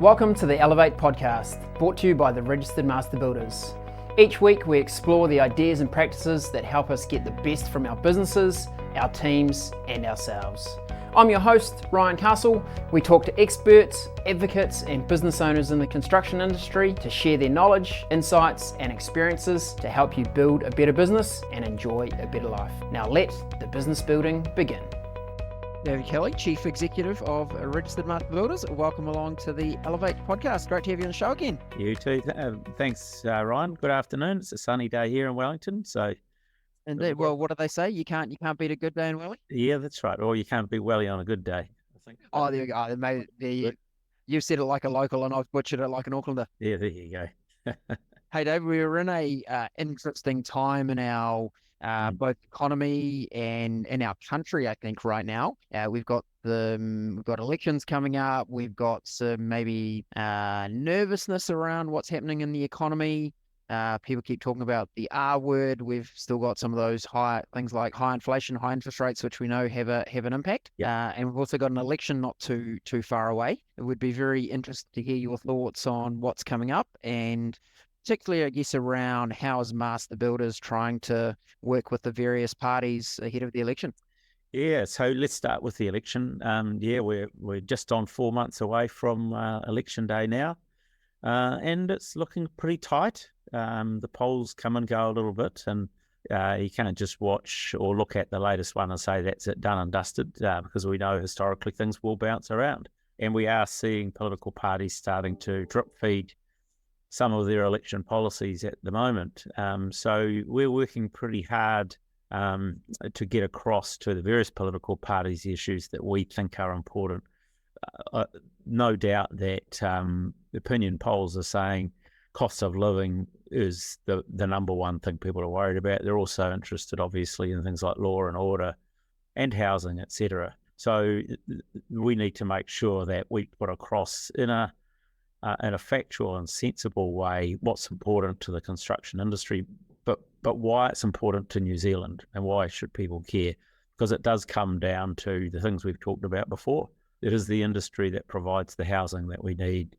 Welcome to the Elevate podcast, brought to you by the Registered Master Builders. Each week we explore the ideas and practices that help us get the best from our businesses, our teams and ourselves. I'm your host, Ryan Castle. We talk to experts, advocates and business owners in the construction industry to share their knowledge, insights and experiences to help you build a better business and enjoy a better life. Now let the business building begin. David Kelly, Chief Executive of Registered Master Builders. Welcome along to the Elevate podcast. Great to have you on the show again. You too. Thanks, Ryan. Good afternoon. It's a sunny day here in Wellington. So, indeed. Well, what do they say? You can't beat a good day in Welly. Yeah, that's right. Or you can't beat Welly on a good day, I think. Oh, there you go. Maybe you said it like a local, and I've butchered it like an Aucklander. Yeah, there you go. Hey, Dave, we're in a interesting time in our both economy and in our country. I think right now we've got elections coming up. We've got some maybe nervousness around what's happening in the economy. People keep talking about the R word. We've still got some of those things like high inflation, high interest rates, which we know have an impact. And we've also got an election not too far away. It would be very interesting to hear your thoughts on what's coming up, and particularly, I guess, around how is Master Builders trying to work with the various parties ahead of the election? Yeah, so let's start with the election. We're just on 4 months away from election day now, and it's looking pretty tight. The polls come and go a little bit, and you can't just watch or look at the latest one and say that's it, done and dusted, because we know historically things will bounce around. And we are seeing political parties starting to drip feed some of their election policies at the moment. So we're working pretty hard to get across to the various political parties issues that we think are important. No doubt that opinion polls are saying cost of living is the number one thing people are worried about. They're also interested, obviously, in things like law and order and housing, etc. So we need to make sure that we put across in a factual and sensible way what's important to the construction industry, but why it's important to New Zealand and why should people care, because it does come down to the things we've talked about before. It is the industry that provides the housing that we need,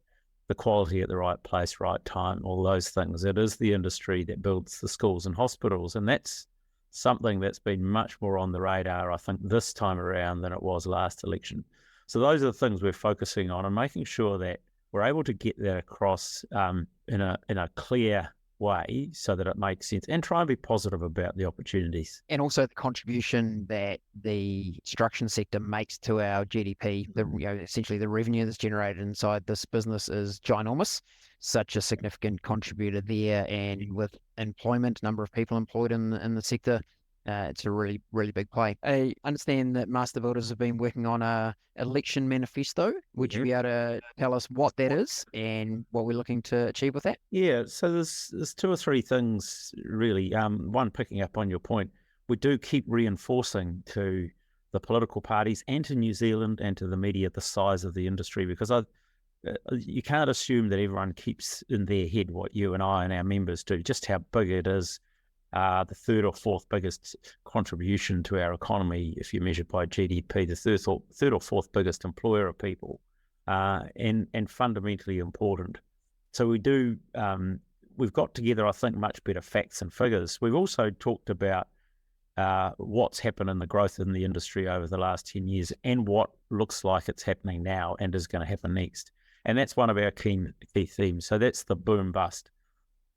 the quality at the right place, right time, all those things. It is the industry that builds the schools and hospitals, and that's something that's been much more on the radar, I think, this time around than it was last election. So those are the things we're focusing on and making sure that we're able to get that across in a clear way so that it makes sense, and try and be positive about the opportunities. And also the contribution that the construction sector makes to our GDP, essentially the revenue that's generated inside this business is ginormous, such a significant contributor there, and with employment, number of people employed in the sector, it's a really, really big play. I understand that Master Builders have been working on a election manifesto. Would you be able to tell us what that is and what we're looking to achieve with that? Yeah, so there's two or three things really. One, picking up on your point, we do keep reinforcing to the political parties and to New Zealand and to the media the size of the industry, because you can't assume that everyone keeps in their head what you and I and our members do, just how big it is. The third or fourth biggest contribution to our economy, if you measure by GDP, the third or fourth biggest employer of people, and fundamentally important. So we've got together, I think, much better facts and figures. We've also talked about what's happened in the growth in the industry over the last 10 years and what looks like it's happening now and is going to happen next. And that's one of our key themes. So that's the boom bust.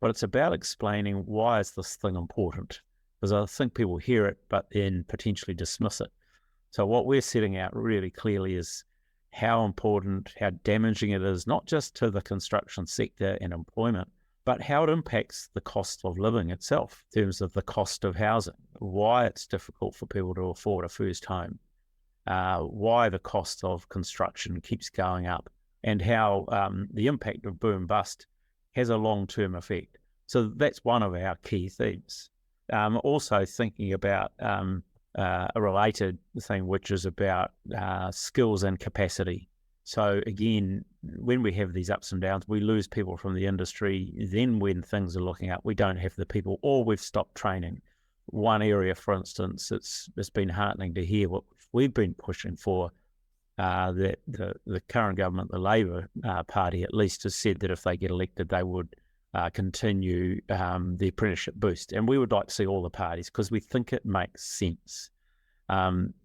But it's about explaining why is this thing important, because I think people hear it but then potentially dismiss it. So what we're setting out really clearly is how important, how damaging it is, not just to the construction sector and employment, but how it impacts the cost of living itself in terms of the cost of housing, why it's difficult for people to afford a first home, why the cost of construction keeps going up, and how the impact of boom bust has a long-term effect. So that's one of our key themes. Also thinking about a related thing, which is about skills and capacity. So again, when we have these ups and downs, we lose people from the industry. Then when things are looking up, we don't have the people, or we've stopped training. One area, for instance, it's been heartening to hear what we've been pushing for that the current government, the Labor Party at least, has said that if they get elected, they would continue the apprenticeship boost. And we would like to see all the parties because we think it makes sense.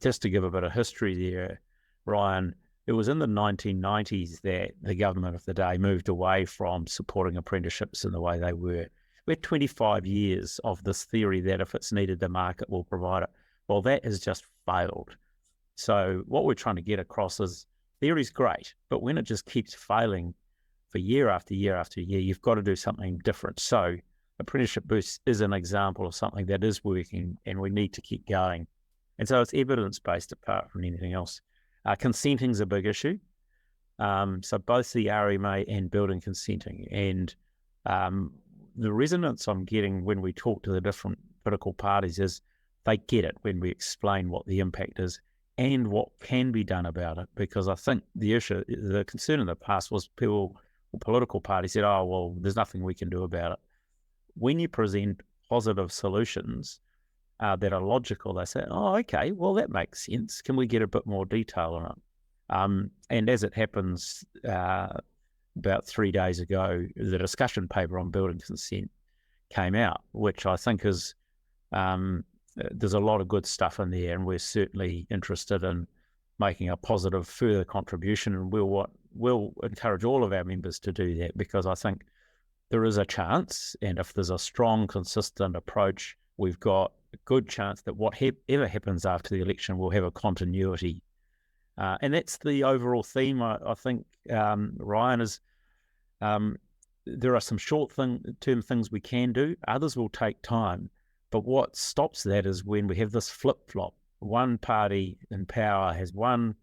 Just to give a bit of history there, Ryan, it was in the 1990s that the government of the day moved away from supporting apprenticeships in the way they were. We had 25 years of this theory that if it's needed, the market will provide it. Well, that has just failed. So what we're trying to get across is theory's great, but when it just keeps failing for year after year after year, you've got to do something different. So apprenticeship boost is an example of something that is working, and we need to keep going. And so it's evidence-based apart from anything else. Consenting's a big issue. So both the RMA and building consenting. And the resonance I'm getting when we talk to the different political parties is they get it when we explain what the impact is and what can be done about it. Because I think the concern in the past was political parties said, oh, well, there's nothing we can do about it. When you present positive solutions that are logical, they say, oh, okay, well, that makes sense. Can we get a bit more detail on it? And as it happens, about 3 days ago, the discussion paper on building consent came out, which I think is, there's a lot of good stuff in there, and we're certainly interested in making a positive further contribution, and we'll encourage all of our members to do that, because I think there is a chance, and if there's a strong, consistent approach, we've got a good chance that whatever happens after the election will have a continuity. And that's the overall theme, I think, Ryan, is there are some short-term things we can do. Others will take time. But what stops that is when we have this flip-flop. One party in power has one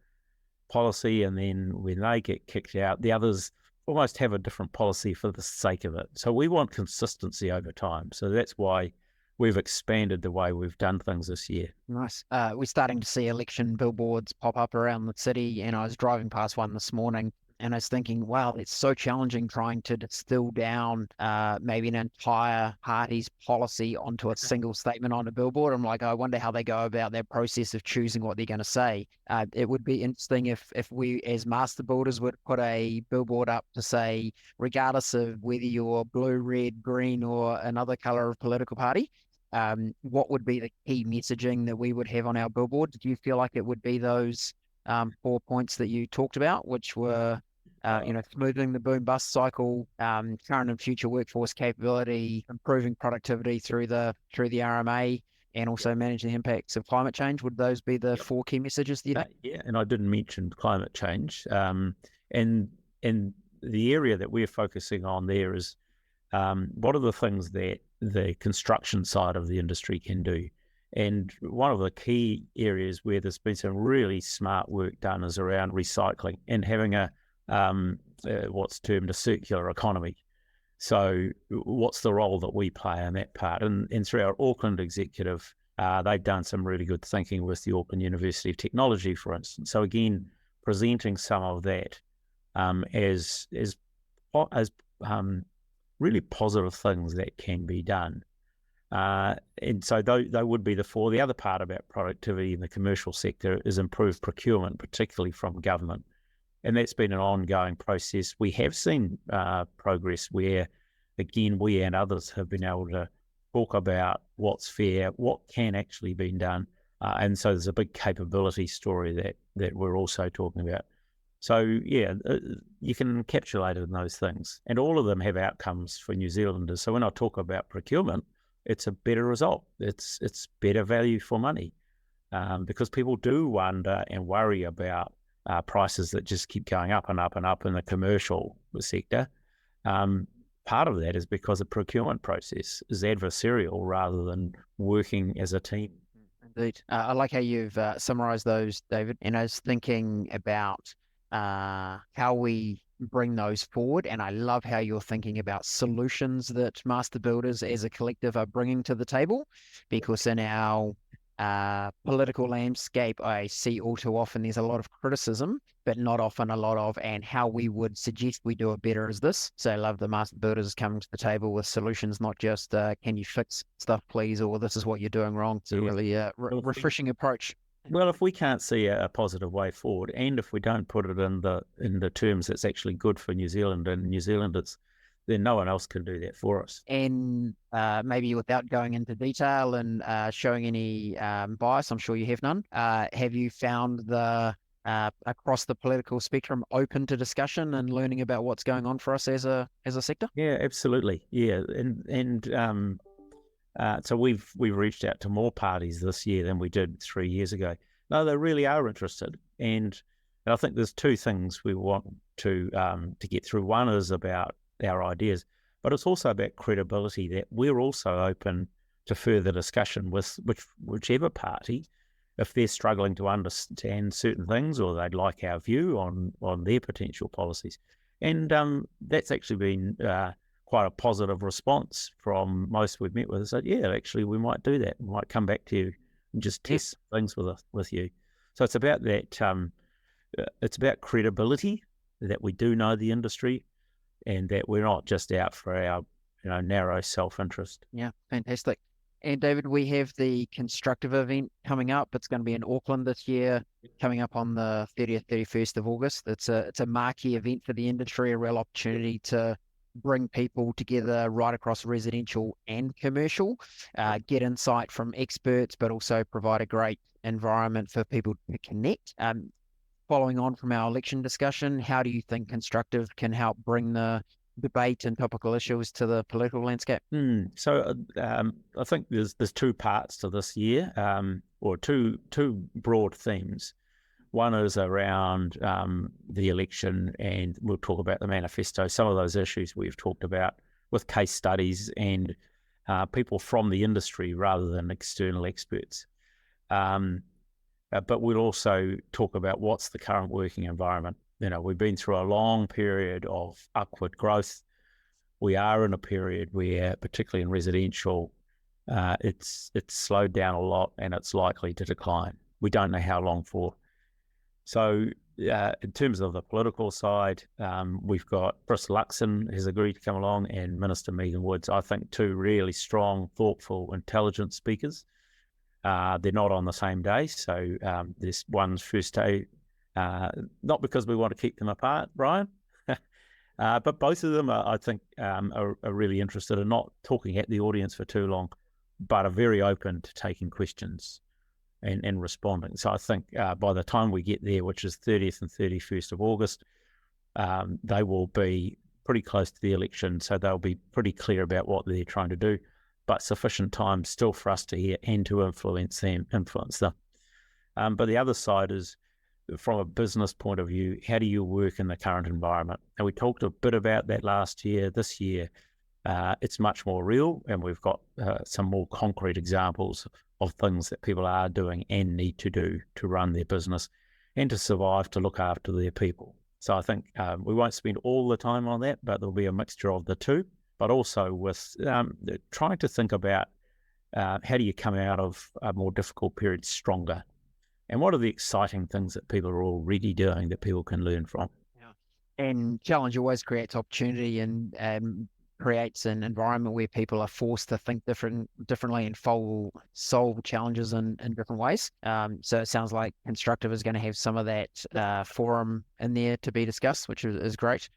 policy, and then when they get kicked out, the others almost have a different policy for the sake of it. So we want consistency over time. So that's why we've expanded the way we've done things this year. Nice. We're starting to see election billboards pop up around the city, and I was driving past one this morning, and I was thinking, wow, it's so challenging trying to distill down maybe an entire party's policy onto a single statement on a billboard. I'm like, I wonder how they go about their process of choosing what they're going to say. It would be interesting if we, as master builders, would put a billboard up to say, regardless of whether you're blue, red, green, or another color of political party, what would be the key messaging that we would have on our billboard? Did you feel like it would be those 4 points that you talked about, which were smoothing the boom bust cycle, current and future workforce capability, improving productivity through the RMA, and also managing the impacts of climate change? Would those be the 4 key messages that you think? Yeah, and I didn't mention climate change. And the area that we're focusing on there is what are the things that the construction side of the industry can do. And one of the key areas where there's been some really smart work done is around recycling and having what's termed a circular economy. So what's the role that we play in that part? And through our Auckland executive, they've done some really good thinking with the Auckland University of Technology, for instance. So again, presenting some of that as really positive things that can be done. And so they would be the 4. The other part about productivity in the commercial sector is improved procurement, particularly from government. And that's been an ongoing process. We have seen progress where, again, we and others have been able to talk about what's fair, what can actually be done. And so there's a big capability story that we're also talking about. So, yeah, you can encapsulate it in those things. And all of them have outcomes for New Zealanders. So when I talk about procurement, it's a better result. It's better value for money because people do wonder and worry about prices that just keep going up and up and up in the commercial sector. Part of that is because the procurement process is adversarial rather than working as a team. Indeed. I like how you've summarized those, David. And I was thinking about how we bring those forward. And I love how you're thinking about solutions that master builders as a collective are bringing to the table, because in our political landscape, I see all too often there's a lot of criticism, but not often a lot of, and how we would suggest we do it better is this. So I love the master builders coming to the table with solutions, not just can you fix stuff please, or this is what you're doing wrong. It's a really refreshing approach. Well, if we can't see a positive way forward, and if we don't put it in the terms that's actually good for New Zealand and New Zealanders, then no one else can do that for us. And maybe without going into detail and showing any bias, I'm sure you have none. Have you found the across the political spectrum open to discussion and learning about what's going on for us as a sector? Yeah, absolutely. Yeah, and so we've reached out to more parties this year than we did 3 years ago. No, they really are interested, and I think there's two things we want to get through. One is about our ideas, but it's also about credibility, that we're also open to further discussion with whichever party, if they're struggling to understand certain things or they'd like our view on their potential policies. And that's actually been quite a positive response from most we've met with. Said, yeah, actually, we might do that. We might come back to you and just test things with you. So it's about that. It's about credibility, that we do know the industry, and that we're not just out for our narrow self-interest. Yeah, fantastic. And David, we have the Constructive event coming up. It's going to be in Auckland this year, coming up on the 30th, 31st of August. It's a marquee event for the industry, a real opportunity to bring people together right across residential and commercial, get insight from experts, but also provide a great environment for people to connect. Following on from our election discussion, how do you think Constructive can help bring the debate and topical issues to the political landscape? So I think there's two parts to this year, or two broad themes. One is around the election, and we'll talk about the manifesto, some of those issues we've talked about with case studies and people from the industry rather than external experts. But we'll also talk about what's the current working environment. We've been through a long period of upward growth. We are in a period where, particularly in residential, it's slowed down a lot and it's likely to decline. We don't know how long for. So in terms of the political side, we've got Chris Luxon has agreed to come along, and Minister Megan Woods. I think two really strong, thoughtful, intelligent speakers. They're not on the same day, so this one's first day, not because we want to keep them apart, Brian, but both of them, I think, are really interested in not talking at the audience for too long, but are very open to taking questions and responding. So I think by the time we get there, which is 30th and 31st of August, they will be pretty close to the election, so they'll be pretty clear about what they're trying to do, but sufficient time still for us to hear and to influence them. But the other side is, from a business point of view, how do you work in the current environment? And we talked a bit about that last year. This year, it's much more real, and we've got some more concrete examples of things that people are doing and need to do to run their business and to survive, to look after their people. So I think we won't spend all the time on that, but there'll be a mixture of the two, but also with trying to think about how do you come out of a more difficult period stronger, and what are the exciting things that people are already doing that people can learn from. Yeah. And challenge always creates opportunity and creates an environment where people are forced to think differently and solve challenges in different ways. So it sounds like Constructive is going to have some of that forum in there to be discussed, which is great.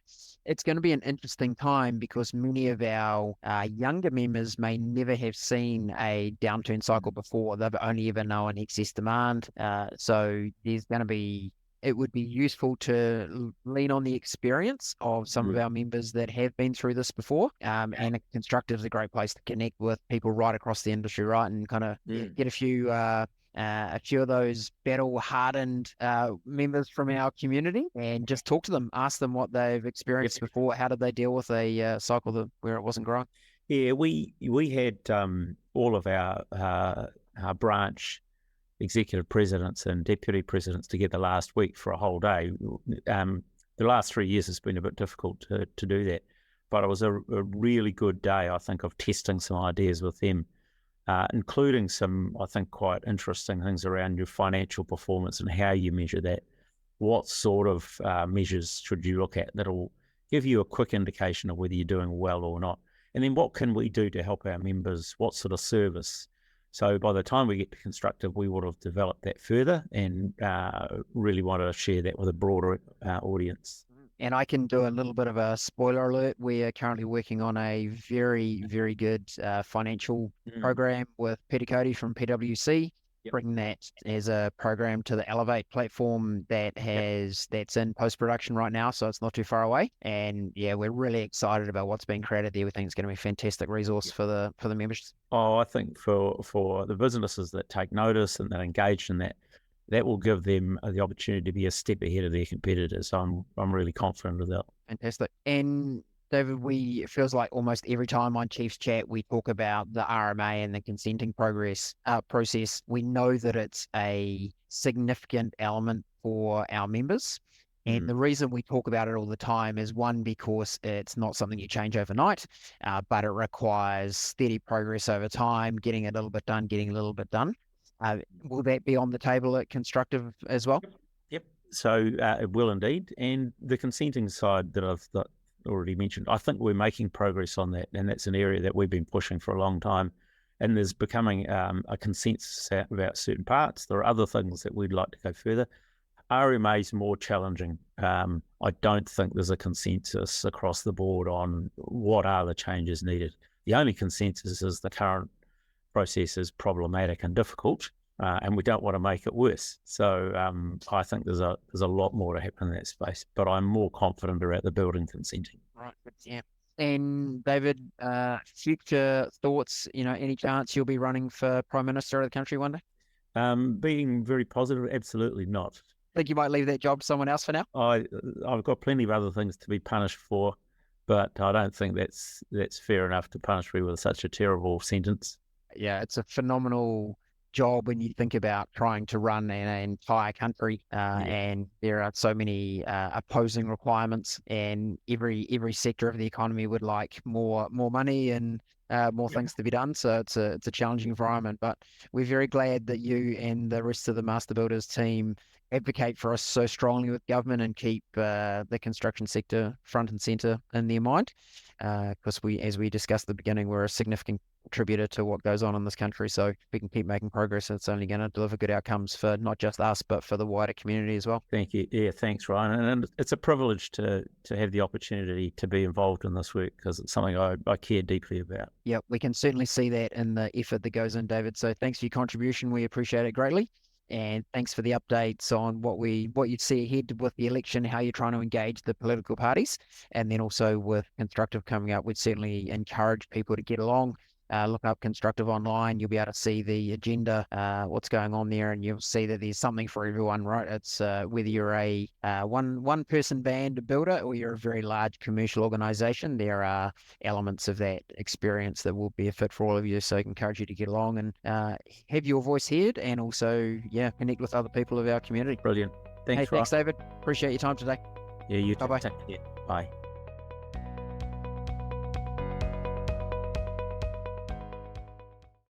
It's going to be an interesting time because many of our younger members may never have seen a downturn cycle before. They've only ever known excess demand. So there's going to be, it would be useful to lean on the experience of some of our members that have been through this before. And Constructive is a great place to connect with people right across the industry, right? And kind of get a few of those battle-hardened members from our community and just talk to them, ask them what they've experienced before. How did they deal with a cycle where it wasn't growing? Yeah, we had all of our branch executive presidents and deputy presidents together last week for a whole day. The last 3 years has been a bit difficult to do that, but it was a really good day, I think, of testing some ideas with them, including some, I think, quite interesting things around your financial performance and how you measure that. What sort of measures should you look at that'll give you a quick indication of whether you're doing well or not? And then what can we do to help our members? What sort of service? So by the time we get to Constructive, we would have developed that further and really want to share that with a broader audience. And I can do a little bit of a spoiler alert. We are currently working on a very, very good financial program with Peter Cody from PwC, bringing that as a program to the Elevate platform that's in post-production right now, so it's not too far away. And yeah, we're really excited about what's being created there. We think it's going to be a fantastic resource for the members. Oh, I think for the businesses that take notice and that engage in that will give them the opportunity to be a step ahead of their competitors. I'm really confident of that. Fantastic. And David, it feels like almost every time on Chiefs Chat, we talk about the RMA and the consenting process. We know that it's a significant element for our members. And the reason we talk about it all the time is, one, because it's not something you change overnight, but it requires steady progress over time, getting a little bit done. Will that be on the table at Constructive as well? Yep. So it will indeed. And the consenting side that I've already mentioned, I think we're making progress on that. And that's an area that we've been pushing for a long time. And there's becoming a consensus about certain parts. There are other things that we'd like to go further. RMA is more challenging. I don't think there's a consensus across the board on what are the changes needed. The only consensus is the current process is problematic and difficult, and we don't want to make it worse. So I think there's a lot more to happen in that space, but I'm more confident about the building consenting. Right. Yeah. And David, future thoughts? Any chance you'll be running for Prime Minister of the country one day? Being very positive, absolutely not. Think you might leave that job to someone else for now? I've got plenty of other things to be punished for, but I don't think that's fair enough to punish me with such a terrible sentence. Yeah, it's a phenomenal job when you think about trying to run an entire country, and there are so many opposing requirements, and every sector of the economy would like more money and more things to be done. So it's a challenging environment, but we're very glad that you and the rest of the Master Builders team advocate for us so strongly with government and keep the construction sector front and centre in their mind, because as we discussed at the beginning, we're a significant contributor to what goes on in this country. So if we can keep making progress, it's only going to deliver good outcomes for not just us, but for the wider community as well. Thank you. Yeah, thanks, Ryan. And it's a privilege to have the opportunity to be involved in this work, because it's something I care deeply about. Yeah, we can certainly see that in the effort that goes in, David. So thanks for your contribution. We appreciate it greatly. And thanks for the updates on what you see ahead with the election, how you're trying to engage the political parties. And then also with Constructive coming up, we'd certainly encourage people to get along. Look up Constructive online. You'll be able to see the agenda, what's going on there, and you'll see that there's something for everyone, right? It's whether you're a one person band builder or you're a very large commercial organization, there are elements of that experience that will be a fit for all of you. So I encourage you to get along and have your voice heard, and also connect with other people of our community. Brilliant. Thanks, David. Appreciate your time today. Yeah, you Bye-bye. Take care. Bye.